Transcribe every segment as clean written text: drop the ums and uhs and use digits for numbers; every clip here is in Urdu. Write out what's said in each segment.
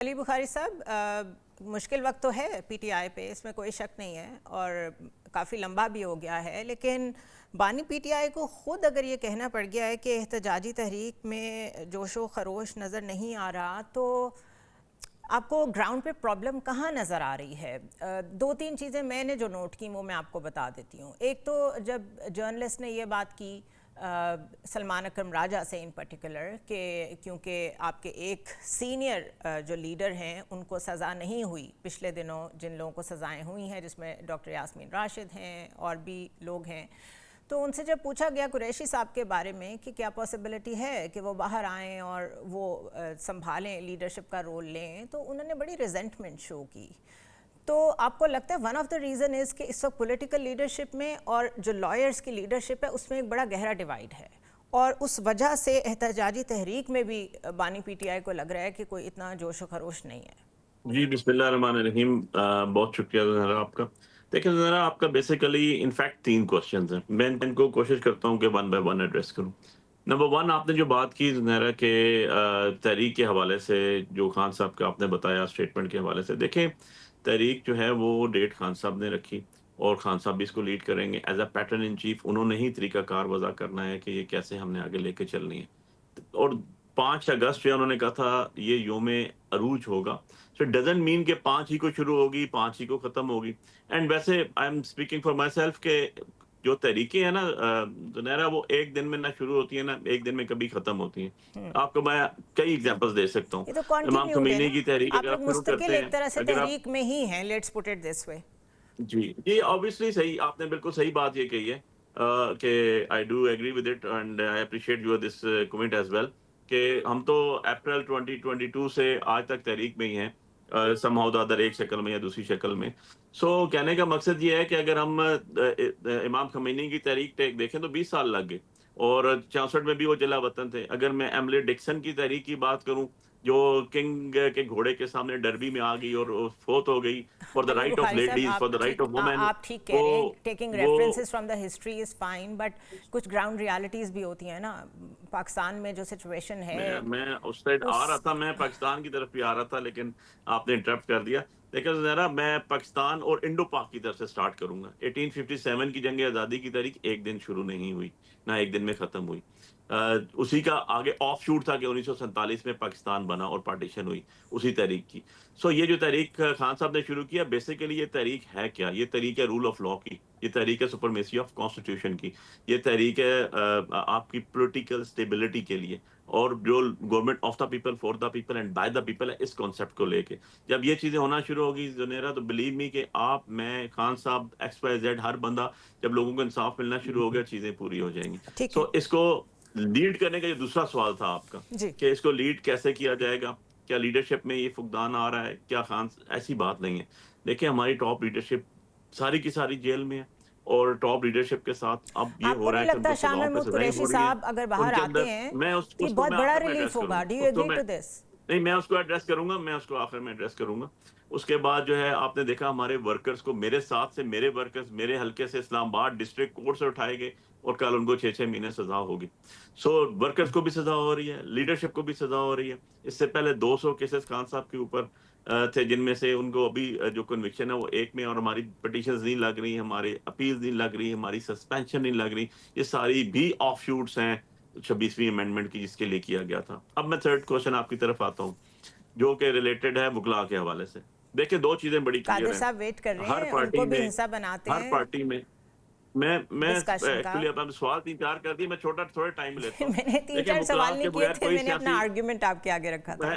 علی بخاری صاحب، مشکل وقت تو ہے پی ٹی آئی پہ، اس میں کوئی شک نہیں ہے، اور کافی لمبا بھی ہو گیا ہے، لیکن بانی پی ٹی آئی کو خود اگر یہ کہنا پڑ گیا ہے کہ احتجاجی تحریک میں جوش و خروش نظر نہیں آ رہا، تو آپ کو گراؤنڈ پہ پرابلم کہاں نظر آ رہی ہے؟ دو تین چیزیں میں نے جو نوٹ کی وہ میں آپ کو بتا دیتی ہوں۔ ایک تو جب جرنلسٹ نے یہ بات کی سلمان اکرم راجہ سے ان پرٹیکولر کہ کیونکہ آپ کے ایک سینئر جو لیڈر ہیں ان کو سزا نہیں ہوئی پچھلے دنوں، جن لوگوں کو سزائیں ہوئی ہیں جس میں ڈاکٹر یاسمین راشد ہیں اور بھی لوگ ہیں، تو ان سے جب پوچھا گیا قریشی صاحب کے بارے میں کہ کیا پاسبلٹی ہے کہ وہ باہر آئیں اور وہ سنبھالیں، لیڈرشپ کا رول لیں، تو انہوں نے بڑی ریزنٹمنٹ شو کی۔ تو آپ کو لگتا ہے one of the reason is کہ اس وقت پولیٹیکل لیڈرشپ میں اور جو لائرز کی لیڈرشپ ہے اس میں ایک بڑا گہرا ڈیوائیڈ ہے، اور اس وجہ سے احتجاجی تحریک میں بھی بانی پی ٹی آئی کو لگ رہا ہے کہ کوئی اتنا جوش و خروش نہیں ہے؟ جی بسم اللہ الرحمن الرحیم، بہت شکریہ ذرا آپ کا۔ دیکھیں ذرا آپ کا بیسیکلی انفیکٹ 3 کوشچنز ہیں، میں ان کو کوشش کرتا ہوں کہ 1 بائی 1 ایڈریس کروں۔ نمبر 1، آپ نے جو بات کی زنیرہ کے تحریک کے حوالے سے، جو خان صاحب کا آپ نے بتایا اسٹیٹمنٹ کے حوالے سے، دیکھیں تحریک جو ہے وہ ڈیٹ خان صاحب نے رکھی، اور خان صاحب بھی اس کو لیڈ کریں گے as a pattern in chief. انہوں نے ہی طریقہ کار وضع کرنا ہے کہ یہ کیسے ہم نے آگے لے کے چلنی ہے، اور 5 اگست جو انہوں نے کہا تھا یہ یوم عروج ہوگا، so it doesn't mean کہ 5 ہی کو شروع ہوگی، 5 ہی کو ختم ہوگی۔ اینڈ ویسے I am speaking for my self کہ جو تحریکیں ہیں نا زنیرہ، وہ ایک دن میں نہ شروع ہوتی ہیں نہ ایک دن میں کبھی ختم ہوتی ہیں۔ آپ کو میں کئی ایگزامپلس دے سکتا ہوں۔ یہ تو امام کنٹینیوڈ ہے خمینی نا، کی تحریک آپ اگر لوگ آپ شروع مستقل کرتے ہیں، ایک طرح سے اگر آپ تحریک میں ہی ہیں، let's put it this way. جی obviously صحیح، آپ نے بالکل صحیح بات یہ کہی ہے کہ I do agree with it and I appreciate your this comment as well, کہ ہم تو اپریل 2022 سے آج تک تحریک میں ہی ہیں، سم ہاؤ دا ادر، ایک شکل میں یا دوسری شکل میں۔ سو کہنے کا مقصد یہ ہے کہ اگر ہم امام خمینی کی تحریک دیکھیں تو 20 سال لگ گئے، اور 64 میں بھی وہ جلا وطن تھے۔ اگر میں ایملی ڈکسن کی تحریک کی بات کروں، جو کنگ کے گھوڑے کے سامنے ڈربی میں آ گئی اور فوت ہو گئی، for the Ali right of Bukhari صاحب، ladies, for the right of women, آپ ٹھیک کہہ رہے ہیں، وہ ٹیکنگ وہ references from the history is fine, but کچھ گراؤنڈ ریالٹیز بھی ہوتی ہیں نا پاکستان میں جو سچویشن ہے میں اس سائڈ آ رہا اس تھا، میں پاکستان کی طرف بھی آ رہا تھا، لیکن آپ نے انٹرپٹ کر دیا۔ لیکن ذرا میں پاکستان اور انڈو پاک کی طرف سے سٹارٹ کروں گا۔ 1857 کی جنگ آزادی کی تاریخ ایک دن شروع نہیں ہوئی، نہ ایک دن میں ختم ہوئی۔ اسی کا آگے آف شوٹ تھا کہ 1947 میں پاکستان بنا اور پارٹیشن ہوئی اسی تحریک کی۔ سو یہ جو تحریک خان صاحب نے شروع کیا، بیسیکلی یہ تحریک ہے کیا؟ یہ تحریک ہے رول آف لا کی، یہ تحریک ہے سپرمیسی آف کانسٹیٹیوشن کی، یہ تحریک ہے آپ کی پولیٹیکل اسٹیبلٹی کے لیے، اور جو government of the people, for the people and by the people ہے، اس کانسیپٹ کو لے کے جب یہ چیزیں ہونا شروع ہوگی زنیرہ، تو بلیو می کہ آپ، میں، خان صاحب، ایکس وائی زیڈ، ہر بندہ، جب لوگوں کو انصاف ملنا شروع ہو گیا، چیزیں پوری ہو جائیں گی۔ ٹھیک ہے سو اس کو لیڈ کرنے کا یہ دوسرا سوال تھا آپ کا، جی۔ کہ اس کو لیڈ کیسے کیا جائے گا؟ کیا لیڈرشپ میں یہ فقدان آ رہا ہے؟ کیا خان، ایسی بات نہیں ہے۔ دیکھیں ہماری ٹاپ لیڈرشپ ساری کی ساری جیل میں ہے، اور ٹاپ لیڈرشپ کے ساتھ اب یہ آپ کو ہو رہا نہیں ہے کہ ان لگتا کو شاہ سزاؤں پہ محمود سزائیں قریشی ہو رہی ہیں صاحب اگر ان باہر کے آتے اندر؟ ہیں میں تو یہ اس کو بہت میں بڑا آخر میں ایڈریس ریلیف کروں ہوگا؟ گا، ڈو یو اس کو ایگری میں، ٹو دس؟ نہیں، میں اس کو ایڈریس کروں گا، میں اس کو آخر میں ایڈریس کروں گا۔ اس کے بعد جو ہے آپ نے دیکھا ہمارے ورکرز کو، میرے ساتھ سے میرے ورکرز میرے حلقے سے اسلام آباد ڈسٹرکٹ کورٹ سے اٹھائے گئے، اور کل ان کو 6 مہینے سزا ہوگی۔ سو ورکرز کو بھی سزا ہو رہی ہے، لیڈرشپ کو بھی سزا ہو رہی ہے۔ اس سے پہلے 200 کیسز خان صاحب کے اوپر تھے، جن میں سے ان کو ابھی جو کنوکشن ہے وہ 1 میں، اور ہماری پٹیشنز نہیں لگ رہی، ہماری اپیلز نہیں لگ رہی، ہماری سسپینشن نہیں لگ رہی۔ یہ ساری بھی آف شوٹس ہیں 26ویں امینڈمنٹ کی، جس کے لیے کیا گیا تھا۔ اب میں تھرڈ کوشچن آپ کی طرف آتا ہوں، جو کہ ریلیٹڈ ہے وکلا کے حوالے سے۔ دیکھیں 2 چیزیں بڑی قادر کلیئر ہیں۔ صاحب ویٹ کر رہے ہر ہیں، ان پارٹی کو بھی میں، حصہ بناتے ہر ہیں پارٹی میں، میں ڈسکشن کا۔ ایکچولی اب سوال 3-4 کر دیے، میں چھوٹا تھوڑا ٹائم لیتا ہوں۔ میں نے تین دیکھیں چار وکلا سوال کے نہیں کیے بغیر تھے، کوئی میں نے اپنا سیاسی، آرگیومنٹ آپ کے آگے رکھا تھا۔ میں،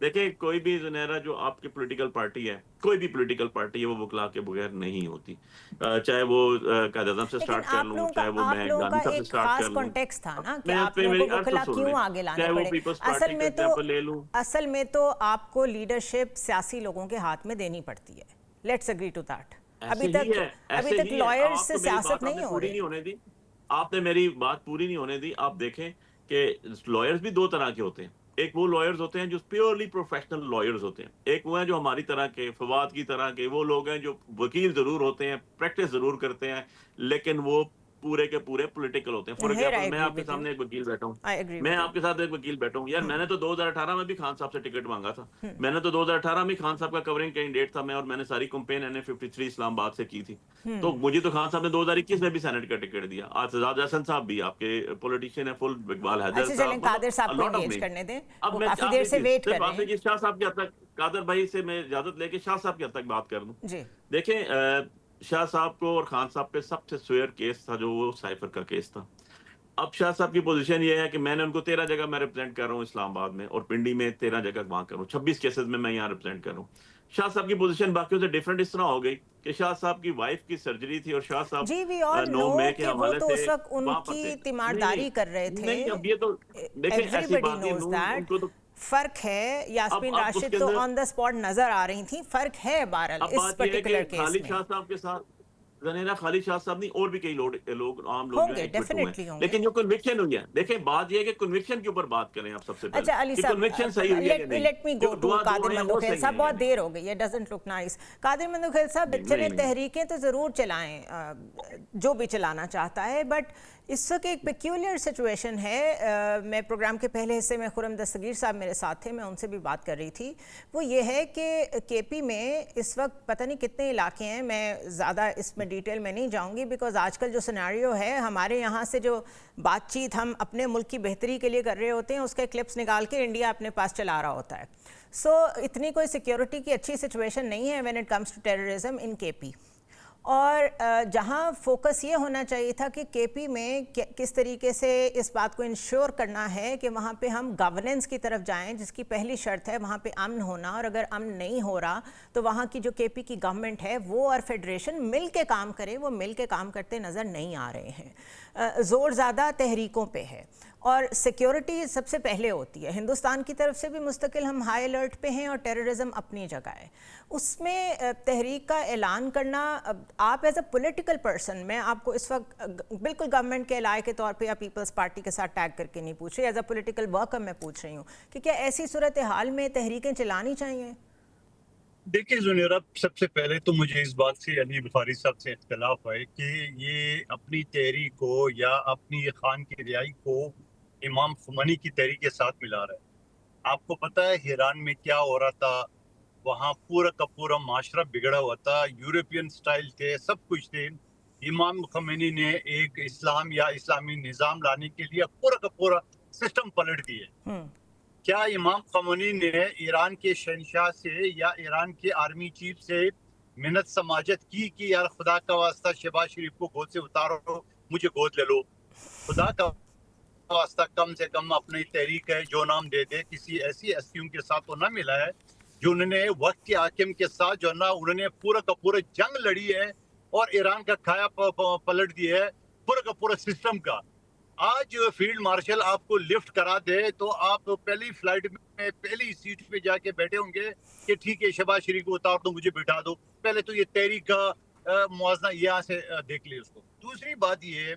دیکھیں کوئی بھی زنیرہ جو آپ کی پولیٹیکل پارٹی ہے، کوئی بھی پولیٹیکل پارٹی ہے، وہ وکلا کے بغیر نہیں ہوتی۔ چاہے وہ قائد اعظم سے لیکن سٹارٹ کر لوں، چاہے وہ آپ میں لوگوں کا گاندھی صاحب سے ایک سٹارٹ خاص کر لوں۔ کانٹیکس تھا نا کہ میں آپ پہ لوگوں میری کو عرض تو وکلا سن کیوں لیں، آگے لانے چاہے وہ پڑے؟ پیپلز پارٹی کا ایگزامپل لے لوں۔ اصل میں تو آپ کو لیڈرشپ سیاسی لوگوں کے ہاتھ میں دینی پڑتی ہے، لیٹس اگری ٹو دیٹ۔ ایسے ہی ہے، ابھی ایسے تک ہی ہے۔ اب لائرز آپ سے کو میری سیاست بات آپ نہیں نے ہو پوری رہی۔ نہیں ہونے دی، آپ نے میری بات پوری نہیں ہونے دی۔ آپ دیکھیں کہ لائرز بھی 2 طرح کے ہوتے ہیں۔ ایک وہ لائرز ہوتے ہیں جو پیورلی پروفیشنل لائرز ہوتے ہیں، ایک وہ ہیں جو ہماری طرح کے، فواد کی طرح کے، وہ لوگ ہیں جو وکیل ضرور ہوتے ہیں، پریکٹس ضرور کرتے ہیں، لیکن وہ پورے کے پورے پولیٹیکل ہوتے ہیں. فار Here I ایگزامپل میں agree آپ کے with you. سامنے ایک وکیل بیٹھا ہوں, I agree میں with you. آپ کے ساتھ ایک وکیل بیٹھا ہوں, یار میں نے تو 2018 میں بھی خان صاحب سے ٹکٹ مانگا تھا, میں نے تو 2018 میں خان صاحب کا کورنگ کینڈیڈیٹ تھا میں, اور میں نے ساری کمپین NA53 اسلام آباد سے کی تھی, تو مجھے تو خان صاحب نے 2021 میں بھی سینٹ کا ٹکٹ دیا. آج سجاد حسن صاحب بھی آپ کے پولیٹیشین ہیں, فل اقبال حیدر اچھا چلیں صاحب, قادر صاحب کو لاٹ آف انگیج نیم. کرنے دیں, اب وہ میں کافی آپ دیر ایک سے چیز ویٹ صرف کر آپ رہے سے ہیں. کہ شاہ صاحب کی حد تک, قادر بھائی سے میں اجازت لے کے شاہ صاحب کی حد تک بات کر دوں. جی دیکھیں شاہ صاحب کو اور خان صاحب پہ سب سے سوئر کیس تھا جو وہ سائفر کا کیس تھا. اب شاہ صاحب کی پوزیشن یہ ہے کہ میں نے ان کو 13 جگہ میں ریپرزینٹ کر رہا ہوں اسلام آباد میں, اور پنڈی میں 13 جگہ وہاں کر رہا ہوں, 26 کیسز میں یہاں ریپرزینٹ کر رہا ہوں. شاہ صاحب کی پوزیشن باقیوں سے ڈیفرنٹ اس طرح ہو گئی کہ شاہ صاحب کی وائف کی سرجری تھی, اور شاہ صاحب جی وی آل 9 نو مئی کے کہ وہ حوالے تو سے اس وقت ان وہاں پر کی تھے. تیمارداری کر رہے تھے. نہیں, اب یہ تو دیکھیں ایوری ایسی بڈی بات نہیں, نوز ان دیٹ. کو تو فرق ہے, یاسمین اب اس راشد کے تو اندر آن دا اسپاٹ نظر آ رہی تھیں, فرق ہے بہرحال اب اس بات یہ ہے پرٹیکولر کہ کیس خالد میں. شاہ صاحب کے ساتھ زنیرہ خالد شاہ صاحب نہیں, اور بھی کئی لوگ عام لوگ جو ہوں ہیں گے, ایکوٹ ہوئے ہیں, ڈیفینیٹلی ہوں گے. لیکن جو کنوکشن ہوئی ہے, دیکھیں بات یہ ہے کہ کنوکشن کے اوپر بات کریں آپ سب سے پہلے اچھا علی کہ کنوکشن صاحب, صحیح ہوئی ہے یا نہیں, لیٹ می جو گو ٹو قادر ہیں وہ مندوخیل صحیح صاحب, ہیں یا بہت نہیں. دیر ہو گئی ہے, ڈزنٹ لک نائس. قادر مندوخیل صاحب چلیں نہیں. تحریکیں تو ضرور چلائیں جو بھی چلانا چاہتا ہے, بٹ اس وقت ایک پیکیولر سچویشن ہے. میں پروگرام کے پہلے حصے میں خرم دستگیر صاحب میرے ساتھ تھے, میں ان سے بھی بات کر رہی تھی. وہ یہ ہے کہ کے پی میں اس وقت پتہ نہیں کتنے علاقے ہیں, میں زیادہ اس میں ڈیٹیل میں نہیں جاؤں گی, بیکاز آج کل جو سیناریو ہے ہمارے یہاں سے جو بات چیت ہم اپنے ملک کی بہتری کے لیے کر رہے ہوتے ہیں, اس کے کلپس نکال کے انڈیا اپنے پاس چلا رہا ہوتا ہے. سو اتنی کوئی سیکیورٹی کی اچھی سچویشن نہیں ہے when it comes to terrorism in K P. اور جہاں فوکس یہ ہونا چاہیے تھا کہ کے پی میں کس طریقے سے اس بات کو انشور کرنا ہے کہ وہاں پہ ہم گورننس کی طرف جائیں, جس کی پہلی شرط ہے وہاں پہ امن ہونا, اور اگر امن نہیں ہو رہا تو وہاں کی جو کے پی کی گورنمنٹ ہے وہ اور فیڈریشن مل کے کام کرے. وہ مل کے کام کرتے نظر نہیں آ رہے ہیں. زور زیادہ تحریکوں پہ ہے, اور سیکیورٹی سب سے پہلے ہوتی ہے. ہندوستان کی طرف سے بھی مستقل ہم ہائی الرٹ پہ ہیں, اور ٹیررزم اپنی جگہ ہے. اس میں تحریک کا اعلان کرنا, آپ ایز اے پولیٹیکل پرسن, میں آپ کو اس وقت بالکل گورنمنٹ کے علاقے کے طور پہ یا پیپلز پارٹی کے ساتھ ٹیگ کر کے نہیں پوچھ رہی, ایز اے پولیٹیکل ورکر میں پوچھ رہی ہوں کہ کیا ایسی صورتحال میں تحریکیں چلانی چاہیے؟ دیکھیں زنیرہ, سب سے پہلے تو مجھے اس بات سے علی بخاری صاحب سے اختلاف ہے کہ یہ اپنی تحریک کو یا اپنی خان کی رہائی کو امام خمینی کی تحریک کے ساتھ ملا رہا ہے. آپ کو پتہ ہے ایران میں کیا ہو رہا تھا, وہاں پورا کا پورا معاشرہ بگڑا ہوا تھا, یورپین سٹائل تھے, سب کچھ تھے. امام خمینی نے ایک اسلام یا اسلامی نظام لانے کے لیے پورا کا پورا سسٹم پلٹ دیے. کیا امام خمینی نے ایران کے شہنشاہ سے یا ایران کے آرمی چیف سے منت سماجت کی کہ یار خدا کا واسطہ شہباز شریف کو گود سے اتارو, مجھے گود لے لو؟ خدا کا واسطہ کم سے کم اپنی تحریک ہے جو نام دے دے, کسی ایسی ہستیوں کے ساتھ تو نہ ملا ہے جو انہوں نے وقت کے حاکم کے ساتھ جو نا انہوں نے پورا کا پورا جنگ لڑی ہے اور ایران کا کھایا پلٹ دیا ہے پورا کا پورا سسٹم کا. آج فیلڈ مارشل آپ کو لفٹ کرا دے تو آپ پہلی فلائٹ میں پہلی سیٹ پہ جا کے بیٹھے ہوں گے کہ ٹھیک ہے شہباز شریف کو اتار دو, مجھے بٹھا دو. پہلے تو یہ تحریک کا موازنہ یہاں سے دیکھ لیں اس کو. دوسری بات یہ ہے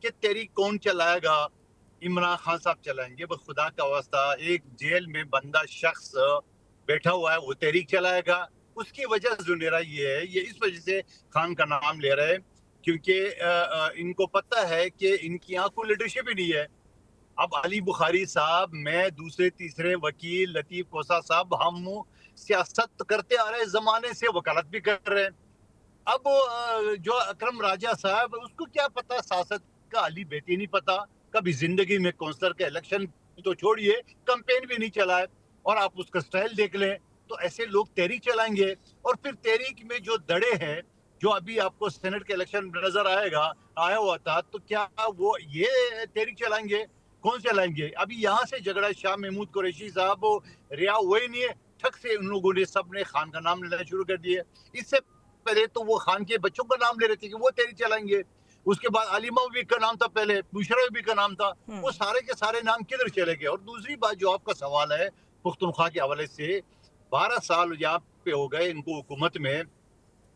کہ تحریک کون چلائے گا؟ عمران خان صاحب چلائیں گے. بس خدا کا واسطہ ایک جیل میں بندہ شخص بیٹھا ہوا ہے وہ تحریک چلائے گا؟ اس کی وجہ زنیرہ یہ ہے, یہ اس وجہ سے خان کا نام لے رہے کیونکہ ان کو پتہ ہے کہ ان کی یہاں کوئی لیڈرشپ ہی نہیں ہے. اب علی بخاری صاحب, میں دوسرے تیسرے وکیل لطیف کوسا صاحب, ہم سیاست کرتے آ رہے زمانے سے, وکالت بھی کر رہے ہیں. اب جو اکرم راجہ صاحب, اس کو کیا پتا سیاست کا, علی بیتی نہیں پتا, کبھی زندگی میں کونسلر کا الیکشن تو چھوڑیے کمپین بھی نہیں چلائے. اور آپ اس کا سٹائل دیکھ لیں تو ایسے لوگ تحریک چلائیں گے, اور پھر تحریک میں جو دڑے ہیں جو ابھی آپ کو سینٹ کے الیکشن نظر آیا ہوا تھا, تو کیا وہ یہ تحریک چلائیں گے؟ کون چلائیں گے؟ ابھی یہاں سے جھگڑا شاہ محمود قریشی صاحب رہا ہوئے نہیں ہے, ٹھک سے ان لوگوں نے سب نے خان کا نام لینا شروع کر دیا. اس سے پہلے تو وہ خان کے بچوں کا نام لے رہے تھے کہ وہ تحریک چلائیں گے. اس کے بعد علیمہ بھی کا نام تھا, پہلے بشرا بھی کا نام تھا, وہ سارے کے سارے نام کدھر چلے گئے؟ اور دوسری بات جو آپ کا سوال ہے پختونخوا کے حوالے سے, 12 سال یہاں پہ ہو گئے ان کو حکومت میں,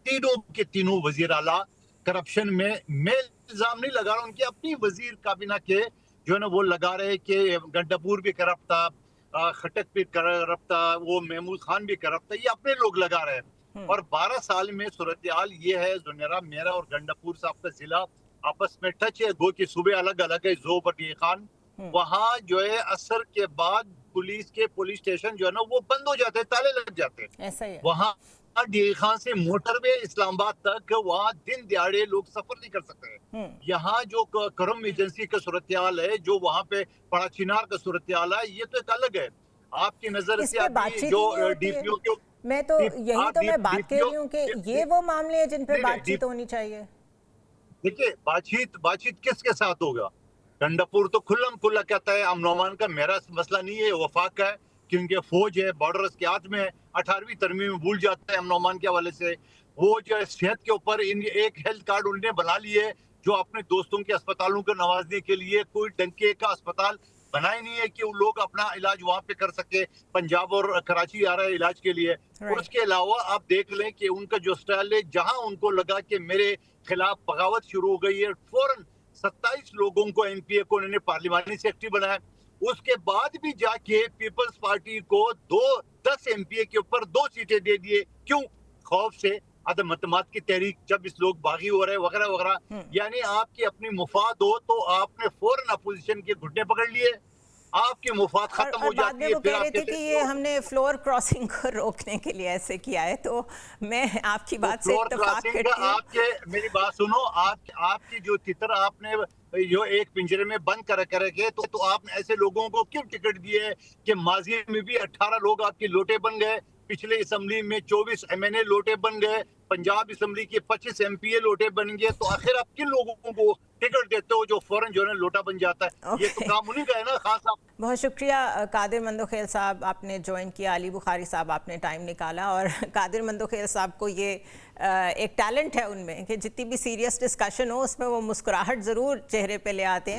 تینوں کے تینوں وزیر اعلیٰ کرپشن میں الزام نہیں لگا رہا, ان کے اپنی وزیر کابینہ کے جو ہے نا وہ لگا رہے کہ گنڈاپور بھی کرپٹ تھا, خٹک بھی کرپٹ تھا, وہ محمود خان بھی کرپٹ تھا, یہ اپنے لوگ لگا رہے ہیں. اور 12 سال میں صورتحال یہ ہے زنیرہ, میرا اور گنڈاپور صاحب کا ضلع آپس میں ٹچ ہے, گو کہ صبح الگ الگ ہے زوب اور ڈی خان. وہاں جو ہے عصر کے بعد پولیس اسٹیشن جو ہے نا وہ بند ہو جاتے ہیں, تالے لگ جاتے ہیں. ایسا ہی ہے. وہاں ڈی خان سے موٹر وے اسلام آباد تک وہاں دن دیہڑے لوگ سفر نہیں کر سکتے. یہاں جو کرم ایجنسی کا صورتحال ہے, جو وہاں پہ بڑا چنار کا صورتحال ہے, یہ تو ایک الگ ہے. آپ کی نظر سے ابھی جو ڈی پی او کے, میں تو یہی تو میں بات کہہ رہی ہوں کہ یہ وہ معاملے ہیں جن پہ بات چیت ہونی چاہیے. دیکھیے بات چیت کس کے ساتھ ہوگا؟ گنڈاپور تو کھلم کھلا کہتا ہے امن و امان کا, میرا مسئلہ نہیں ہے, وفاق کا ہے, کیونکہ فوج ہے, بارڈر اس کے ہاتھ میں ہے. 18ویں ترمیم بھول جاتا ہے امن و امان کے حوالے سے. وہ جو ہے صحت کے اوپر ایک ہیلتھ کارڈ انہوں نے بنا لیے جو اپنے دوستوں کے اسپتالوں کو نوازنے کے لیے کوئی ڈنکے کا اسپتال بنائے نہیں ہے کہ وہ لوگ اپنا علاج وہاں پہ کر سکے. پنجاب اور کراچی آ رہا ہے علاج کے لیے. اور اس کے علاوہ آپ دیکھ لیں کہ ان کا جو سٹائل ہے, جہاں ان کو لگا کہ میرے خلاف بغاوت شروع ہو گئی ہے, فوراً 27 لوگوں کو ایم پی اے کو انہوں نے پارلیمانی سیکرٹری بنایا. اس کے بعد بھی جا کے پیپلز پارٹی کو 10 ایم پی اے کے اوپر 2 سیٹیں دے دیے. کیوں؟ خوف سے, عدم اعتماد کی تحریک, جب اس لوگ باغی ہو رہے وغیرہ وغیرہ. یعنی آپ کی اپنی مفاد ہو تو آپ نے فوراً اپوزیشن کے گھٹنے پکڑ لیے, آپ کے مفاد ختم ہو جاتی ہے. وہ کہہ رہے تھے کہ یہ ہم نے فلور کراسنگ کو روکنے کے لیے ایسے کیا ہے, تو میں آپ کی بات سے اتفاق کرتی ہوں. میری بات سنو, آپ کی جو تتر آپ نے جو ایک پنجرے میں بند کر کے, تو آپ نے ایسے لوگوں کو کیوں ٹکٹ دیے کہ ماضی میں بھی 18 لوگ آپ کی لوٹے بن گئے, پچھلے اسمبلی میں 24 ایم این اے لوٹے بن گئے, پنجاب اسمبلی کے 25 ایم پی اے لوٹے بن گئے. تو آخر آپ کن لوگوں کو ٹکٹ دیتے ہو جو فوراً جو ہے لوٹا بن جاتا ہے؟ یہ تو کام انہیں کا ہے نا خان صاحب. بہت شکریہ قادر مندوخیل صاحب, آپ نے جوائن کیا. علی بخاری صاحب, آپ نے ٹائم نکالا. اور قادر مندوخیل صاحب کو یہ ایک ٹیلنٹ ہے ان میں کہ جتنی بھی سیریس ڈسکشن ہو اس میں وہ مسکراہٹ ضرور چہرے پہ لے آتے ہیں.